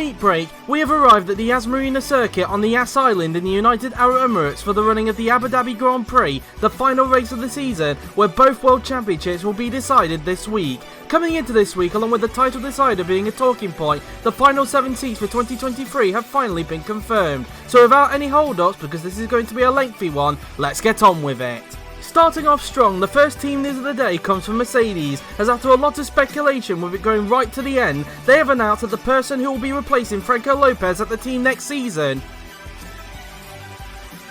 week break, we have arrived at the Yas Marina circuit on the Yas Island in the United Arab Emirates for the running of the Abu Dhabi Grand Prix, the final race of the season, where both World Championships will be decided this week. Coming into this week, along with the title decider being a talking point, the final 7 seats for 2023 have finally been confirmed. So without any hold-ups, because this is going to be a lengthy one, let's get on with it. Starting off strong, the first team news of the day comes from Mercedes, as after a lot of speculation with it going right to the end, they have announced that the person who will be replacing Franco Lopez at the team next season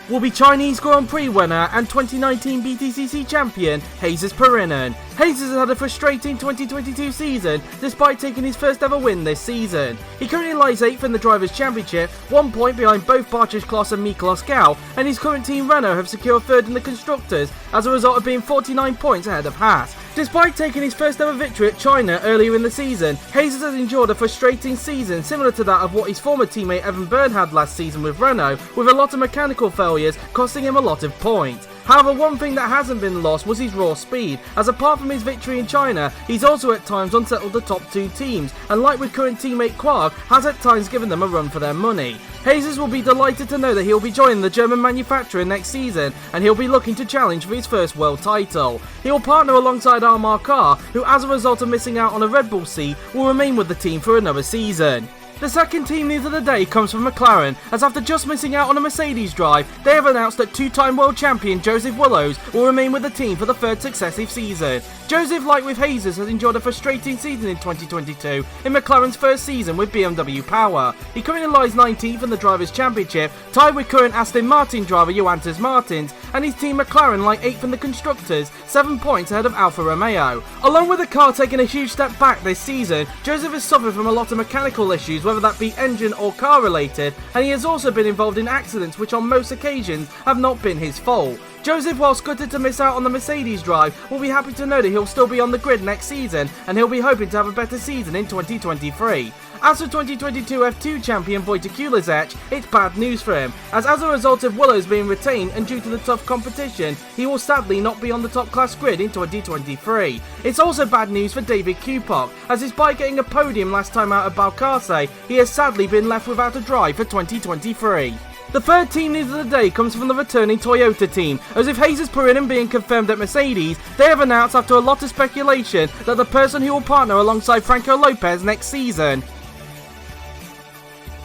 will be Chinese Grand Prix winner and 2019 BTCC champion Jesus Perinen. Jesus has had a frustrating 2022 season despite taking his first ever win this season. He currently lies 8th in the Drivers' Championship, 1 point behind both Bartosz Klos and Miklos Gau, and his current team Renault have secured 3rd in the Constructors as a result of being 49 points ahead of Haas. Despite taking his first ever victory at China earlier in the season, Jesus has endured a frustrating season similar to that of what his former teammate Evan Byrne had last season with Renault, with a lot of mechanical failures costing him a lot of points. However, one thing that hasn't been lost was his raw speed, as apart from his victory in China, he's also at times unsettled the top 2 teams, and like with current teammate Quark, has at times given them a run for their money. Jesus will be delighted to know that he'll be joining the German manufacturer next season, and he'll be looking to challenge for his first world title. He'll partner alongside Amar Khan, who as a result of missing out on a Red Bull seat, will remain with the team for another season. The second team news of the day comes from McLaren, as after just missing out on a Mercedes drive, they have announced that 2-time world champion Joseph Willows will remain with the team for the 3rd successive season. Joseph, like with Jesus, has enjoyed a frustrating season in 2022 in McLaren's first season with BMW Power. He currently lies 19th in the Drivers' Championship, tied with current Aston Martin driver Johannes Martins, and his team McLaren lie 8th in the Constructors, 7 points ahead of Alfa Romeo. Along with the car taking a huge step back this season, Joseph has suffered from a lot of mechanical issues, whether that be engine or car related, and he has also been involved in accidents which on most occasions have not been his fault. Joseph, whilst gutted to miss out on the Mercedes drive, will be happy to know that he'll still be on the grid next season, and he'll be hoping to have a better season in 2023. As for 2022 F2 champion Wojtek Kulizec, it's bad news for him, as a result of Willows being retained and due to the tough competition, he will sadly not be on the top class grid in 2023. It's also bad news for David Kupok, as despite getting a podium last time out at Balcarce, he has sadly been left without a drive for 2023. The third team news of the day comes from the returning Toyota team, as with Jesus Perinen being confirmed at Mercedes, they have announced after a lot of speculation that the person who will partner alongside Franco Lopez next season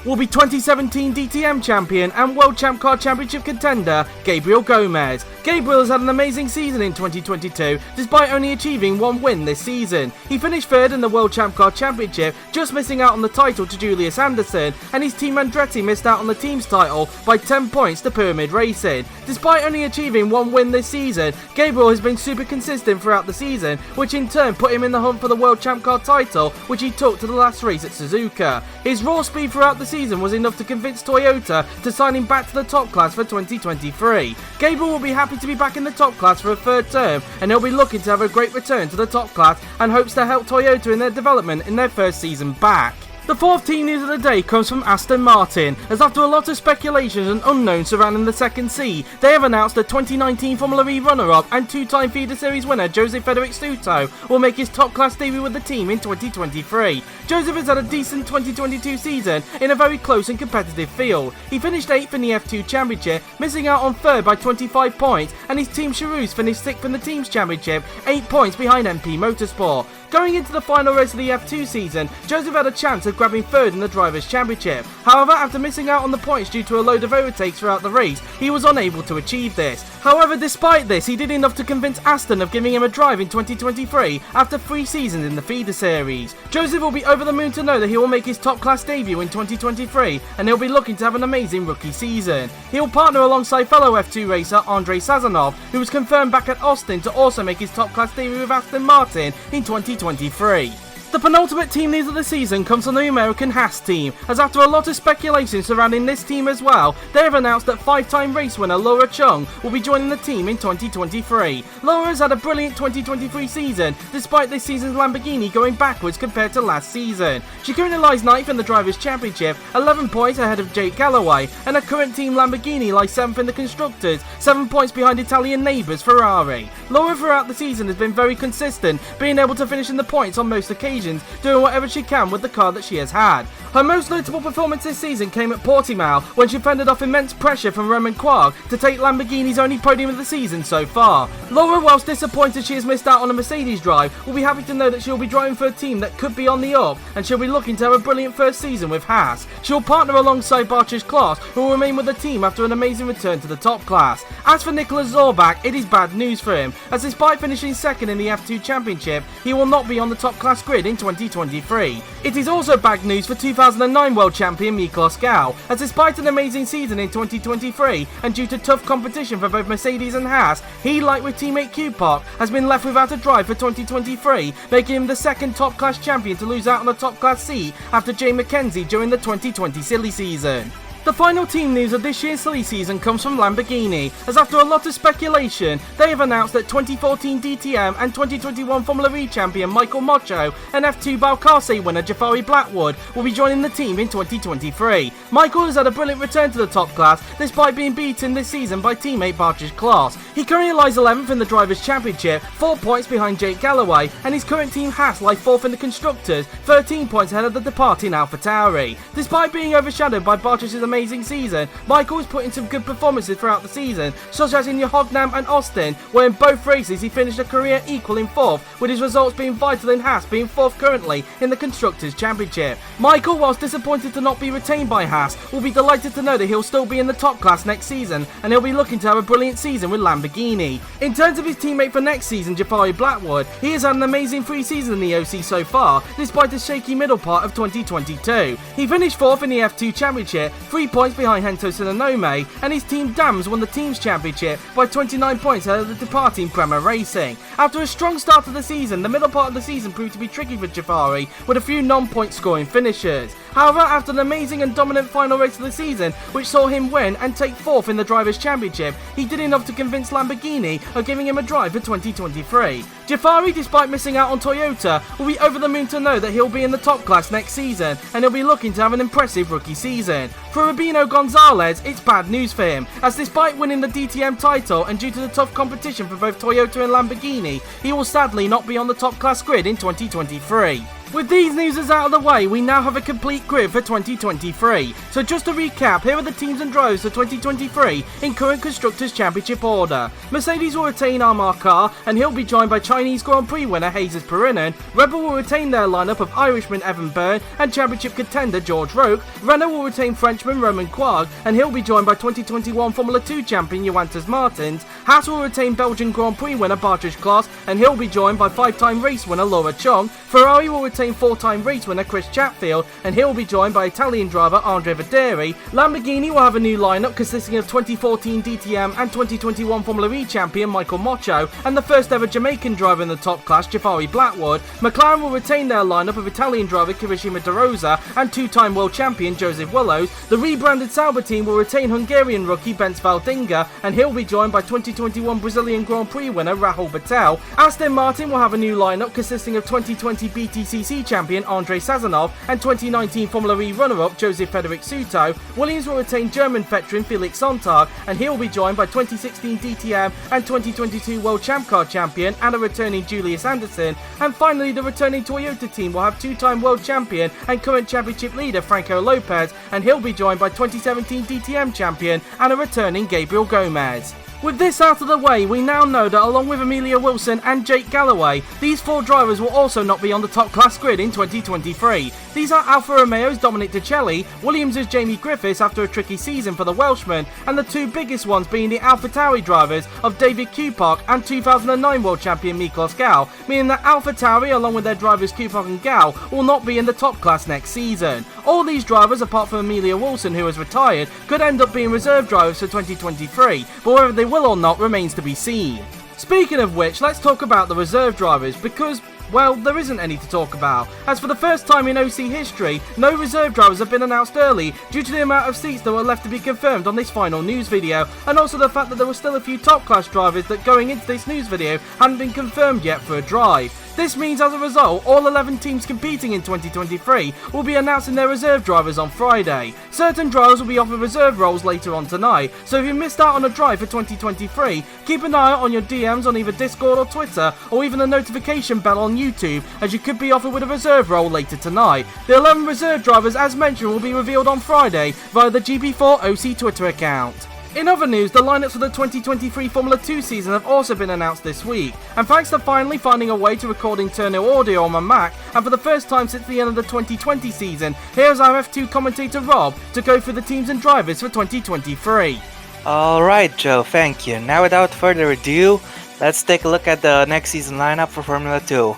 will be 2017 DTM champion and World Champ Car Championship contender Gabriel Gomez. Gabriel has had an amazing season in 2022, despite only achieving 1 win this season. He finished 3rd in the World Champ Car Championship, just missing out on the title to Julius Anderson, and his team Andretti missed out on the team's title by 10 points to Pyramid Racing. Despite only achieving 1 win this season, Gabriel has been super consistent throughout the season, which in turn put him in the hunt for the World Champ Car title, which he took to the last race at Suzuka. His raw speed throughout the season was enough to convince Toyota to sign him back to the top class for 2023. Gabriel will be happy to be back in the top class for a 3rd term, and he'll be looking to have a great return to the top class and hopes to help Toyota in their development in their first season back. The fourth team news of the day comes from Aston Martin, as after a lot of speculations and unknowns surrounding the second C, they have announced that 2019 Formula E runner-up and 2-time Feeder Series winner Joseph Frederic Stuto will make his top-class debut with the team in 2023. Joseph has had a decent 2022 season in a very close and competitive field. He finished 8th in the F2 Championship, missing out on 3rd by 25 points, and his team Charouz finished 6th in the Teams Championship, 8 points behind MP Motorsport. Going into the final race of the F2 season, Joseph had a chance of grabbing 3rd in the Drivers' Championship. However, after missing out on the points due to a load of overtakes throughout the race, he was unable to achieve this. However, despite this, he did enough to convince Aston of giving him a drive in 2023 after 3 seasons in the Feeder Series. Joseph will be over the moon to know that he will make his top-class debut in 2023, and he'll be looking to have an amazing rookie season. He'll partner alongside fellow F2 racer Andrei Sazonov, who was confirmed back at Austin to also make his top-class debut with Aston Martin in 2023. The penultimate team news of the season comes from the American Haas team, as after a lot of speculation surrounding this team as well, they have announced that 5-time race winner Laura Chung will be joining the team in 2023. Laura has had a brilliant 2023 season, despite this season's Lamborghini going backwards compared to last season. She currently lies 9th in the Drivers' Championship, 11 points ahead of Jake Galloway, and her current team Lamborghini lies 7th in the Constructors, 7 points behind Italian neighbours Ferrari. Laura throughout the season has been very consistent, being able to finish in the points on most occasions, occasions, doing whatever she can with the car that she has had. Her most notable performance this season came at Portimao when she fended off immense pressure from Romain Quarg to take Lamborghini's only podium of the season so far. Laura, whilst disappointed she has missed out on a Mercedes drive, will be happy to know that she will be driving for a team that could be on the up, and she'll be looking to have a brilliant first season with Haas. She will partner alongside Barcia's Klaas, who will remain with the team after an amazing return to the top class. As for Nicolas Zorbach, it is bad news for him, as despite finishing second in the F2 Championship, he will not be on the top class grid in 2023. It is also bad news for 2009 World Champion Miklos Gau, as despite an amazing season in 2023, and due to tough competition for both Mercedes and Haas, he, like with teammate Q-Park, has been left without a drive for 2023, making him the second top class champion to lose out on a top class seat after Jay McKenzie during the 2020 silly season. The final team news of this year's silly season comes from Lamborghini, as after a lot of speculation, they have announced that 2014 DTM and 2021 Formula E champion Michael Moccio and F2 Balcarce winner Jafari Blackwood will be joining the team in 2023. Michael has had a brilliant return to the top class despite being beaten this season by teammate Barcia's Klaas. He currently lies 11th in the Drivers' Championship, 4 points behind Jake Galloway, and his current team Haas lie 4th in the Constructors, 13 points ahead of the departing AlphaTauri. Despite being overshadowed by Barcia's amazing season, Michael has put in some good performances throughout the season, such as in Yohognam and Austin, where in both races he finished a career equal in 4th, with his results being vital in Haas being 4th currently in the Constructors' Championship. Michael, whilst disappointed to not be retained by Haas, will be delighted to know that he'll still be in the top class next season, and he'll be looking to have a brilliant season with Lamborghini. In terms of his teammate for next season, Jafari Blackwood, he has had an amazing pre-season in the OC so far, despite a shaky middle part of 2022. He finished 4th in the F2 Championship, 3 points behind Hento Sinonome, and his team Dams won the Teams Championship by 29 points ahead of the departing Prema Racing. After a strong start to the season, the middle part of the season proved to be tricky for Jafari, with a few non-point scoring finishes. However, after an amazing and dominant final race of the season, which saw him win and take 4th in the Drivers' Championship, he did enough to convince Lamborghini of giving him a drive for 2023. Jafari, despite missing out on Toyota, will be over the moon to know that he'll be in the top class next season, and he'll be looking to have an impressive rookie season. For Rubino Gonzalez, it's bad news for him, as despite winning the DTM title and due to the tough competition for both Toyota and Lamborghini, he will sadly not be on the top class grid in 2023. With these news out of the way, we now have a complete grid for 2023. So just to recap, here are the teams and drivers for 2023 in current Constructors' Championship order. Mercedes will retain Amar Khan, and he'll be joined by Chinese Grand Prix winner Jesus Perinen. Red Bull will retain their lineup of Irishman Evan Byrne and Championship contender George Roque. Renault will retain Frenchman Romain Quarg, and he'll be joined by 2021 Formula 2 champion Johannes Martins. Haas will retain Belgian Grand Prix winner Barcia's Klaas, and he'll be joined by 5-time race winner Laura Chong. Ferrari will retain 4-time race winner Chris Chatfield, and he'll be joined by Italian driver Andre Vaderi. Lamborghini will have a new lineup consisting of 2014 DTM and 2021 Formula E champion Michael Moccio, and the first ever Jamaican driver in the top class, Jafari Blackwood. McLaren will retain their lineup of Italian driver Kirishima De Rosa and 2-time world champion Joseph Willows. The rebranded Sauber team will retain Hungarian rookie Bence Valdinga, and he'll be joined by 2021 Brazilian Grand Prix winner Rahul Patel. Aston Martin will have a new lineup consisting of 2020 BTCC champion Andrei Sazonov and 2019 Formula E runner-up Joseph Frederick Suto. Williams will retain German veteran Felix Sontag, and he'll be joined by 2016 DTM and 2022 World Champ Car champion and a returning Julius Anderson. And finally, the returning Toyota team will have 2-time world champion and current championship leader Franco Lopez, and he'll be joined by 2017 DTM champion and a returning Gabriel Gomez. With this out of the way, we now know that along with Amelia Wilson and Jake Galloway, these 4 drivers will also not be on the top class grid in 2023. These are Alfa Romeo's Dominic De Celli, Williams' Jamie Griffiths after a tricky season for the Welshman, and the 2 biggest ones being the AlphaTauri drivers of David Q-Park and 2009 world champion Miklos Gau, meaning that AlphaTauri along with their drivers Q-Park and Gau will not be in the top class next season. All these drivers, apart from Amelia Wilson who has retired, could end up being reserve drivers for 2023, but whether they will or not remains to be seen. Speaking of which, let's talk about the reserve drivers, because, well, there isn't any to talk about, as for the first time in OC history, no reserve drivers have been announced early due to the amount of seats that were left to be confirmed on this final news video, and also the fact that there were still a few top class drivers that going into this news video hadn't been confirmed yet for a drive. This means as a result, all 11 teams competing in 2023 will be announcing their reserve drivers on Friday. Certain drivers will be offered reserve roles later on tonight, so if you missed out on a drive for 2023, keep an eye out on your DMs on either Discord or Twitter, or even the notification bell on YouTube, as you could be offered with a reserve role later tonight. The 11 reserve drivers, as mentioned, will be revealed on Friday via the GP4OC Twitter account. In other news, the lineups for the 2023 Formula 2 season have also been announced this week, and thanks to finally finding a way to record internal audio on my Mac, and for the first time since the end of the 2020 season, here's our F2 commentator Rob to go through the teams and drivers for 2023. Alright Joe, thank you. Now without further ado, let's take a look at the next season lineup for Formula 2.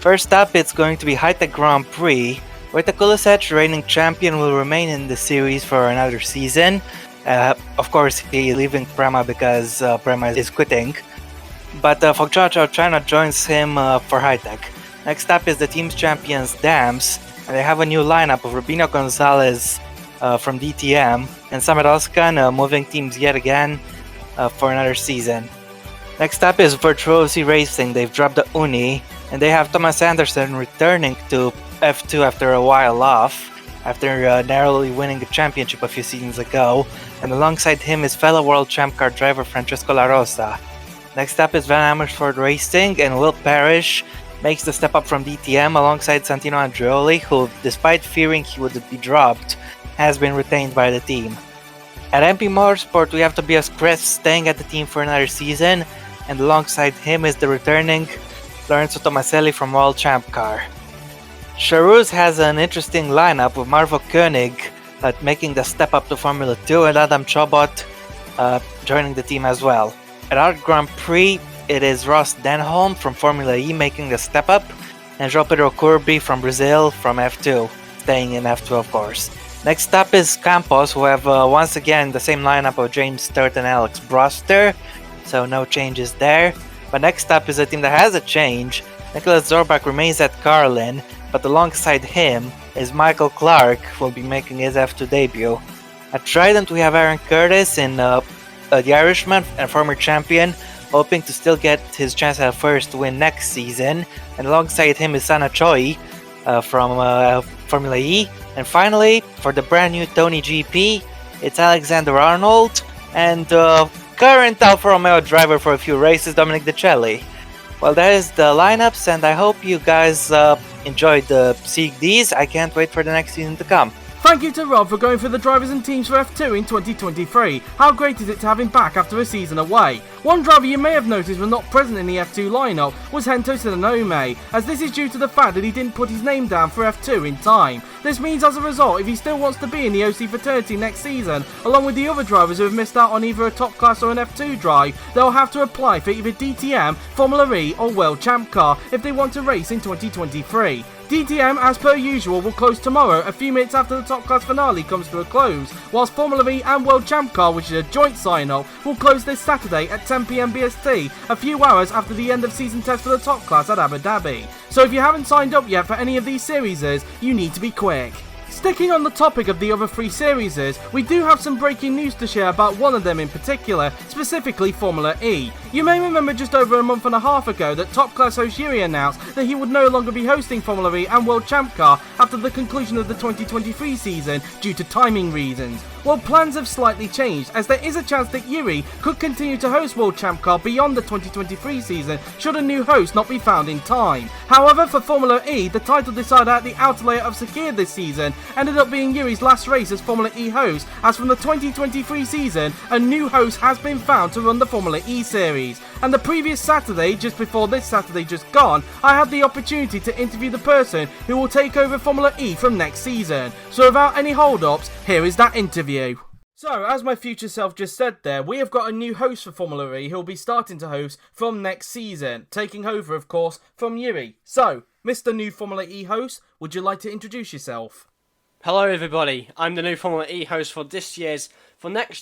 First up, it's going to be High-Tech Grand Prix, where the Kulisevich reigning champion will remain in the series for another season. Of course, he is leaving Prema because Prema is quitting. But Foggiato China joins him for High-Tech. Next up is the team's champions Dams, and they have a new lineup of Rubino Gonzalez from DTM and Samet Özkan moving teams yet again for another season. Next up is Virtuosi Racing. They've dropped the Uni, and they have Thomas Anderson returning to F2 after a while off, after narrowly winning the championship a few seasons ago, and alongside him is fellow world champ car driver Francesco La Rosa. Next up is Van Amersfoort Racing, and Will Parrish makes the step up from DTM alongside Santino Andreoli, who, despite fearing he would be dropped, has been retained by the team. At MP Motorsport, we have Tobias Kress staying at the team for another season, and alongside him is the returning Lorenzo Tomaselli from World Champ Car. Charouz has an interesting lineup with Marvo Koenig making the step up to Formula 2 and Adam Chobot joining the team as well. At our Grand Prix, it is Ross Denholm from Formula E making the step up, and João Pedro Curbi from Brazil from F2, staying in F2 of course. Next up is Campos, who have once again the same lineup of James Sturt and Alex Broster, so no changes there. But next up is a team that has a change. Nicholas Zorbach remains at Carlin, but alongside him is Michael Clark, who will be making his F2 debut. At Trident we have Aaron Curtis in the Irishman and former champion, hoping to still get his chance at a first win next season, and alongside him is Sana Choi from Formula E. And finally, for the brand new Tony GP, it's Alexander Arnold and current Alfa Romeo driver for a few races, Dominic De Celli. Well, that is the lineups, and I hope you guys enjoyed seeing these. I can't wait for the next season to come. Thank you to Rob for going through the drivers and teams for F2 in 2023. How great is it to have him back after a season away? One driver you may have noticed was not present in the F2 lineup was Hento Sinanome, as this is due to the fact that he didn't put his name down for F2 in time. This means as a result, if he still wants to be in the OC fraternity next season, along with the other drivers who have missed out on either a top class or an F2 drive, they'll have to apply for either DTM, Formula E or World Champ Car if they want to race in 2023. DTM, as per usual, will close tomorrow, a few minutes after the Top Class finale comes to a close, whilst Formula E and World Champ Car, which is a joint sign-up, will close this Saturday at 10 PM BST, a few hours after the end of season test for the Top Class at Abu Dhabi. So if you haven't signed up yet for any of these series, you need to be quick. Sticking on the topic of the other three series, we do have some breaking news to share about one of them in particular, specifically Formula E. You may remember just over a month and a half ago that Top Class host Yuri announced that he would no longer be hosting Formula E and World Champ Car after the conclusion of the 2023 season due to timing reasons. Well, plans have slightly changed, as there is a chance that Yuri could continue to host World Champ Car beyond the 2023 season should a new host not be found in time. However, for Formula E, the title decided at the outer layer of Sakir this season ended up being Yuri's last race as Formula E host, as from the 2023 season, a new host has been found to run the Formula E series. And the previous Saturday, just before this Saturday just gone, I had the opportunity to interview the person who will take over Formula E from next season. So without any hold-ups, here is that interview. So, as my future self just said there, we have got a new host for Formula E who will be starting to host from next season, taking over, of course, from Yuri. So, Mr. New Formula E host, would you like to introduce yourself? Hello everybody, I'm the new Formula E host for next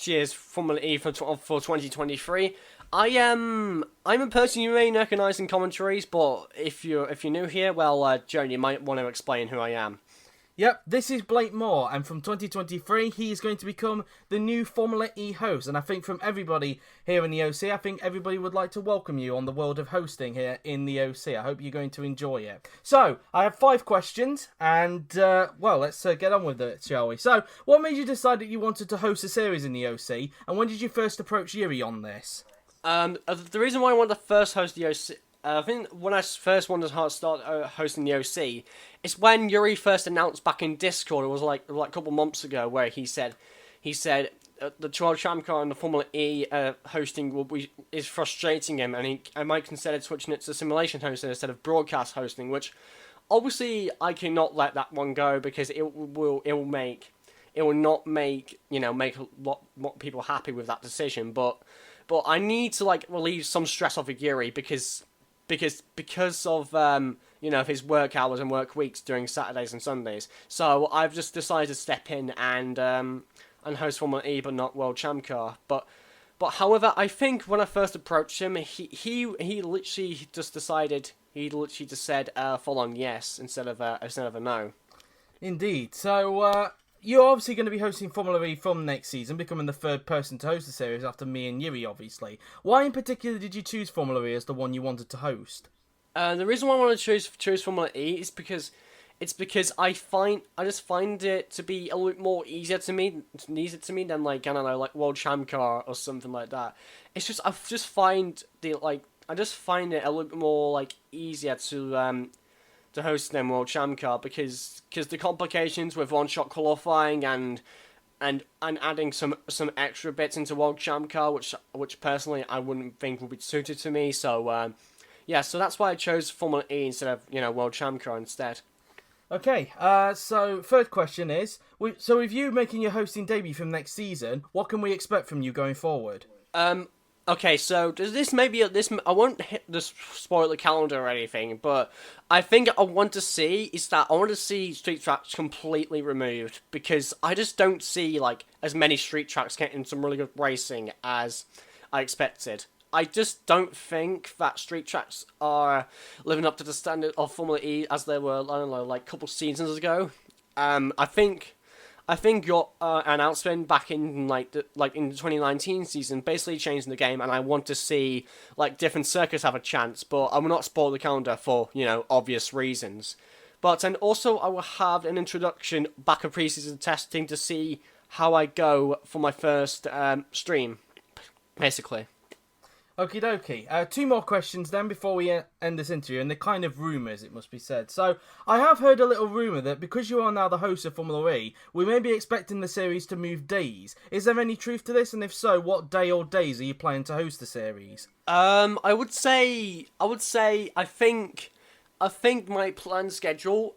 year's Formula E for 2023. I'm a person you may recognise in commentaries, but if you're new here, well, Joan, you might want to explain who I am. Yep, this is Blake Moore, and from 2023, he is going to become the new Formula E host. And I think from everybody here in the OC, I think everybody would like to welcome you on the world of hosting here in the OC. I hope you're going to enjoy it. So, I have 5 questions, and, well, let's get on with it, shall we? So, what made you decide that you wanted to host a series in the OC, and when did you first approach Yuri on this? The reason why I wanted to first host the OC... I think when I first wanted to start hosting the OC, it's when Yuri first announced back in Discord. It was like a couple months ago, where he said the World Champ Car and the Formula E hosting is frustrating him, and I might consider switching it to simulation hosting instead of broadcast hosting. Which, obviously, I cannot let that one go because it will not make a lot people happy with that decision. But I need to relieve some stress off of Yuri because of his work hours and work weeks during Saturdays and Sundays. So I've just decided to step in and host Formula E, but not World Champ Car. But however, I think when I first approached him, he literally just decided, he literally just said full on yes instead of a no. Indeed. So you're obviously going to be hosting Formula E from next season, becoming the third person to host the series after me and Yuri, obviously. Why in particular did you choose Formula E as the one you wanted to host? The reason why I want to choose Formula E is because I just find it to be a little more easier to me than like World Champ Car or something like that. It's just I just find it a little bit more easier to host them World Champ Car because the complications with one-shot qualifying and adding some extra bits into World Champ Car, which personally I wouldn't think would be suited to me. So so that's why I chose Formula E instead of World Champ Car instead. Okay, so third question is, so with you making your hosting debut from next season, what can we expect from you going forward? Okay, so I won't hit the spoiler calendar or anything, but I think I want to see street tracks completely removed, because I just don't see as many street tracks getting some really good racing as I expected. I just don't think that street tracks are living up to the standard of Formula E as they were, I don't know, a couple seasons ago. I think your announcement back in in the 2019 season basically changed the game, and I want to see different circuits have a chance. But I will not spoil the calendar for obvious reasons. And also I will have an introduction back of preseason testing to see how I go for my first stream, basically. Okie dokie. 2 more questions then before we end this interview, and they're kind of rumours, it must be said. So, I have heard a little rumour that because you are now the host of Formula E, we may be expecting the series to move days. Is there any truth to this, and if so, what day or days are you planning to host the series? I would say, I think my planned schedule,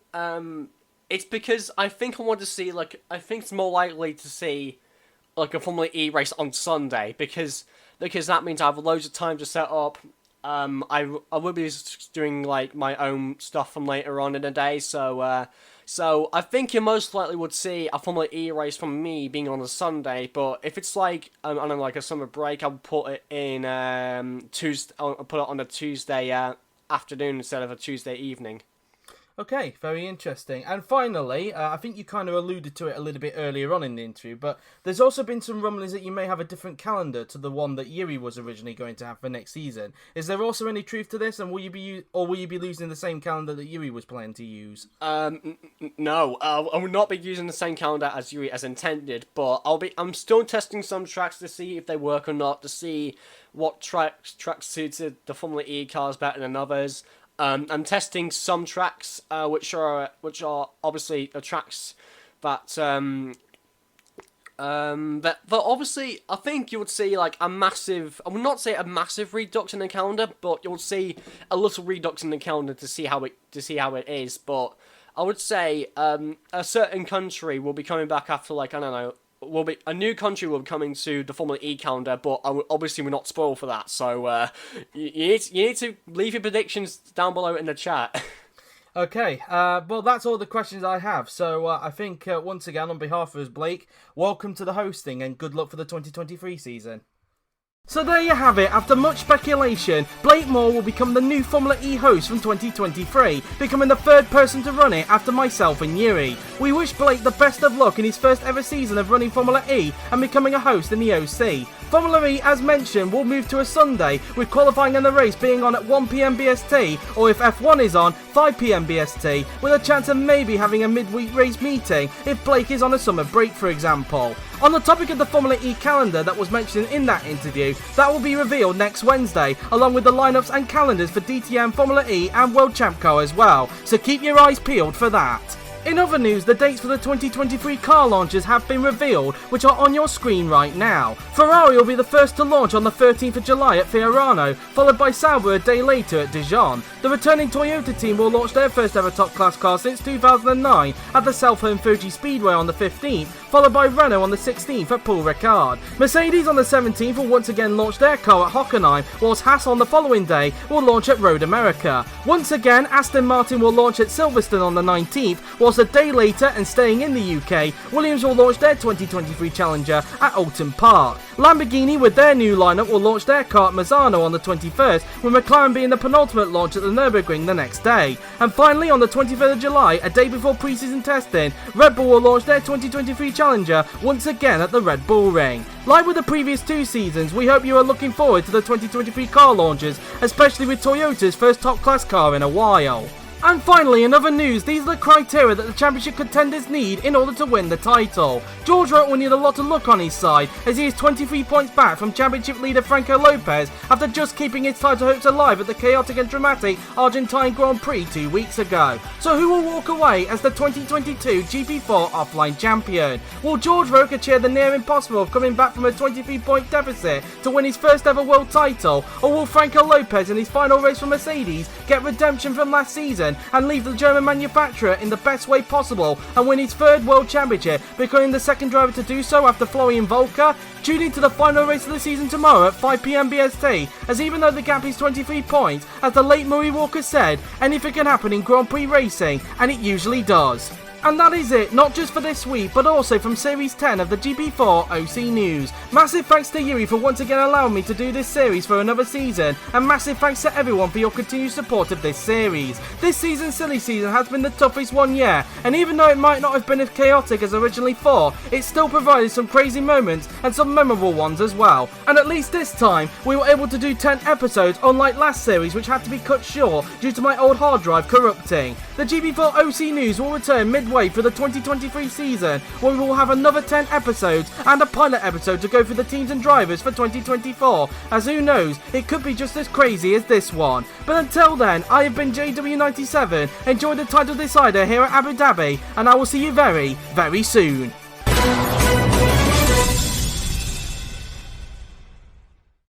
it's because I think I want to see, I think it's more likely to see, a Formula E race on Sunday, because that means I have loads of time to set up. I will be doing my own stuff from later on in the day, so I think you most likely would see a Formula E race from me being on a Sunday. But if it's I don't know, a summer break, I'll put it in Tuesday. I'll put it on a Tuesday afternoon instead of a Tuesday evening. Okay, very interesting. And finally, I think you kind of alluded to it a little bit earlier on in the interview, but there's also been some rumblings that you may have a different calendar to the one that Yuri was originally going to have for next season. Is there also any truth to this, and will you be using the same calendar that Yuri was planning to use? No, I will not be using the same calendar as Yuri as intended, but I'm still testing some tracks to see if they work or not, to see what tracks suited the Formula E cars better than others. I'm testing some tracks, which are obviously the tracks that obviously I think you would see a massive. I would not say a massive redux in the calendar, but you'll see a little redux in the calendar to see how it is. But I would say a certain country will be coming back after I don't know. A new country will be coming to the Formula E calendar, but obviously we're not spoiled for that. So you need to leave your predictions down below in the chat. Okay, well that's all the questions I have. So I think once again on behalf of us, Blake, welcome to the hosting and good luck for the 2023 season. So there you have it. After much speculation, Blake Moore will become the new Formula E host from 2023, becoming the third person to run it after myself and Yuri. We wish Blake the best of luck in his first ever season of running Formula E and becoming a host in the OC. Formula E, as mentioned, will move to a Sunday, with qualifying and the race being on at 1pm BST, or if F1 is on, 5pm BST, with a chance of maybe having a midweek race meeting if Blake is on a summer break, for example. On the topic of the Formula E calendar that was mentioned in that interview, that will be revealed next Wednesday, along with the lineups and calendars for DTM, Formula E and World Champ Car as well, so keep your eyes peeled for that. In other news, the dates for the 2023 car launches have been revealed, which are on your screen right now. Ferrari will be the first to launch on the 13th of July at Fiorano, followed by Sauber a day later at Dijon. The returning Toyota team will launch their first ever top class car since 2009 at the Southern Fuji Speedway on the 15th, followed by Renault on the 16th at Paul Ricard. Mercedes on the 17th will once again launch their car at Hockenheim, whilst Haas on the following day will launch at Road America. Once again, Aston Martin will launch at Silverstone on the 19th, whilst a day later, and staying in the UK, Williams will launch their 2023 Challenger at Oulton Park. Lamborghini, with their new lineup, will launch their car at Mazzano on the 21st, with McLaren being the penultimate launch at the Nürburgring the next day. And finally, on the 23rd of July, a day before pre-season testing, Red Bull will launch their 2023 Challenger once again at the Red Bull Ring. Like with the previous two seasons, we hope you are looking forward to the 2023 car launches, especially with Toyota's first top class car in a while. And finally, in other news, these are the criteria that the championship contenders need in order to win the title. George Russell will need a lot of luck on his side, as he is 23 points back from championship leader Franco Lopez after just keeping his title hopes alive at the chaotic and dramatic Argentine Grand Prix 2 weeks ago. So who will walk away as the 2022 GP4 offline champion? Will George Russell achieve the near impossible of coming back from a 23-point deficit to win his first ever world title, or will Franco Lopez in his final race for Mercedes get redemption from last season and leave the German manufacturer in the best way possible and win his third world championship, becoming the second driver to do so after Florian Volker? Tune in to the final race of the season tomorrow at 5pm BST, as even though the gap is 23 points, as the late Murray Walker said, anything can happen in Grand Prix racing, and it usually does. And that is it, not just for this week, but also from Series 10 of the GP4OC News. Massive thanks to Yuri for once again allowing me to do this series for another season, and massive thanks to everyone for your continued support of this series. This season's silly season has been the toughest one yet, and even though it might not have been as chaotic as originally thought, it still provided some crazy moments and some memorable ones as well. And at least this time, we were able to do 10 episodes, unlike last series which had to be cut short due to my old hard drive corrupting. The GP4OC News will return midway through the 2023 season, where we will have another 10 episodes and a pilot episode to go through the teams and drivers for 2024, as who knows, it could be just as crazy as this one. But until then, I have been JW97, enjoy the title decider here at Abu Dhabi, and I will see you very, very soon.